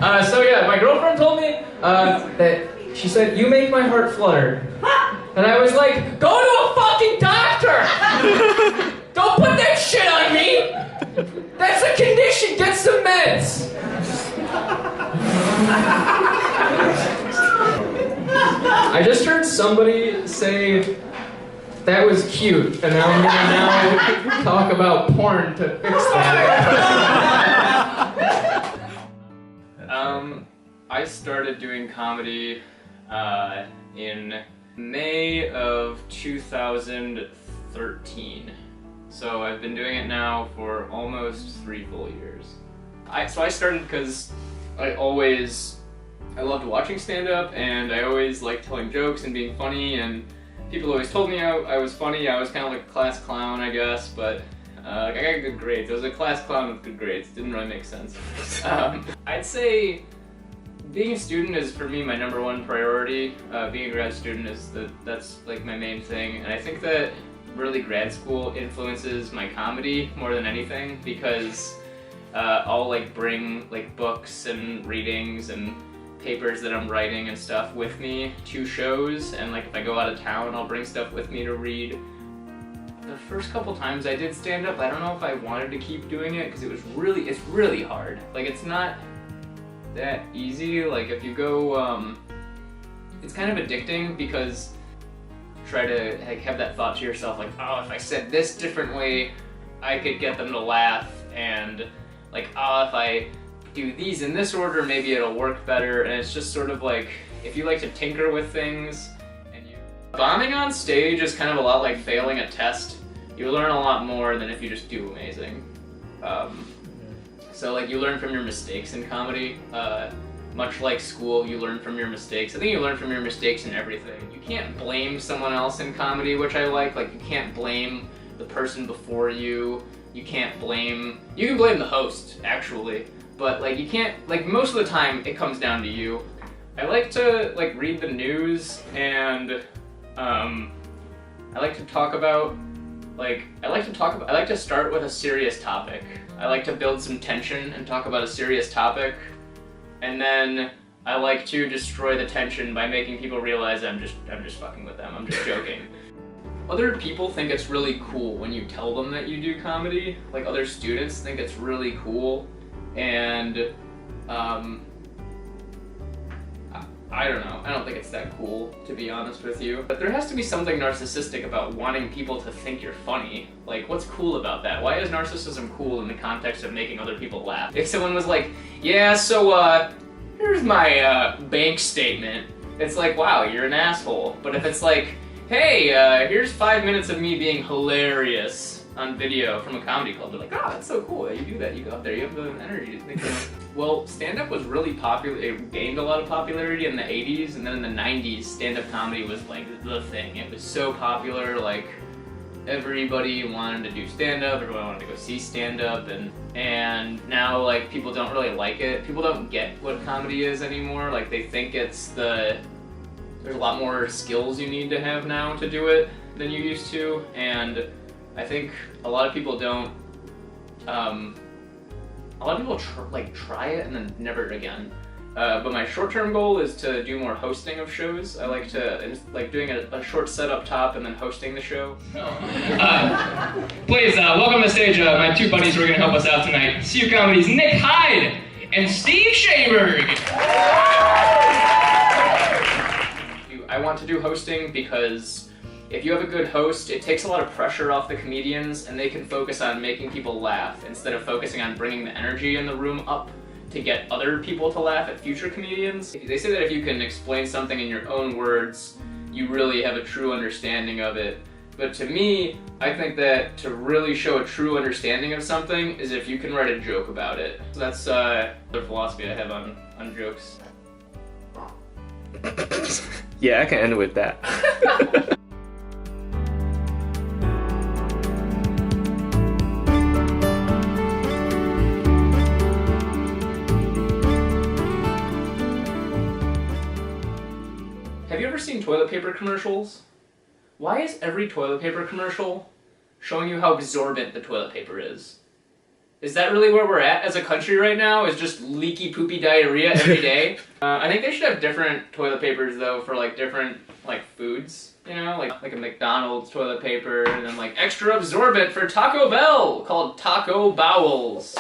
So yeah, my girlfriend told me that she said, "You make my heart flutter." And I was like, "Go to a fucking doctor! Don't put that shit on me! That's a condition, get some meds!" I just heard somebody say that was cute, and I'm gonna now talk about porn to fix that. I started doing comedy in May of 2013. So I've been doing it now for almost 3 full years. So I started because I loved watching stand-up, and I always liked telling jokes and being funny, and people always told me I was funny. I was kind of like a class clown, I guess, but I got good grades. I was a class clown with good grades. Didn't really make sense. I'd say being a student is, for me, my #1 priority. Being a grad student that's like my main thing, and I think that really grad school influences my comedy more than anything, because I'll like bring like books and readings and papers that I'm writing and stuff with me to shows, and like if I go out of town, I'll bring stuff with me to read. The first couple times I did stand up, I don't know if I wanted to keep doing it because it's really hard. Like, it's not that easy. Like, if you go, it's kind of addicting, because try to like have that thought to yourself, like, oh, if I said this differently, I could get them to laugh, and like, oh, if I do these in this order, maybe it'll work better. And it's just sort of like, if you like to tinker with things, and bombing on stage is kind of a lot like failing a test. You learn a lot more than if you just do amazing. So like, you learn from your mistakes in comedy. Much like school, you learn from your mistakes. I think you learn from your mistakes in everything. You can't blame someone else in comedy, which I like. Like, you can't blame the person before you. You can blame the host, actually. But like, you can't, like, most of the time it comes down to you. I like to like read the news, and I like to start with a serious topic. I like to build some tension and talk about a serious topic, and then I like to destroy the tension by making people realize I'm just fucking with them. I'm just joking. Other people think it's really cool when you tell them that you do comedy. Like, other students think it's really cool, and I don't know. I don't think it's that cool, to be honest with you. But there has to be something narcissistic about wanting people to think you're funny. Like, what's cool about that? Why is narcissism cool in the context of making other people laugh? If someone was like, yeah, so here's my bank statement, it's like, wow, you're an asshole. But if it's like, hey, here's 5 minutes of me being hilarious on video from a comedy club, they're like, oh, that's so cool, you do that, you go up there, you have the energy to think of. Well, stand-up was really popular. It gained a lot of popularity in the 80s, and then in the 90s, stand-up comedy was like the thing. It was so popular, like, everybody wanted to do stand-up, everyone wanted to go see stand-up, and now, like, people don't really like it. People don't get what comedy is anymore. Like, they think there's a lot more skills you need to have now to do it than you used to, and I think a lot of people don't, a lot of people try it and then never again. But my short-term goal is to do more hosting of shows. I like doing a short set up top and then hosting the show. Please welcome to the stage my 2 buddies who are going to help us out tonight. CU Comedy's Nick Hyde and Steve Shaberg. I want to do hosting because if you have a good host, it takes a lot of pressure off the comedians, and they can focus on making people laugh instead of focusing on bringing the energy in the room up to get other people to laugh at future comedians. They say that if you can explain something in your own words, you really have a true understanding of it. But to me, I think that to really show a true understanding of something is if you can write a joke about it. So that's the philosophy I have on jokes. Yeah, I can end with that. Have you ever seen toilet paper commercials? Why is every toilet paper commercial showing you how absorbent the toilet paper is? Is that really where we're at as a country right now? Is just leaky poopy diarrhea every day? I think they should have different toilet papers though for like different like foods, you know, like a McDonald's toilet paper, and then like extra absorbent for Taco Bell called Taco Bowels.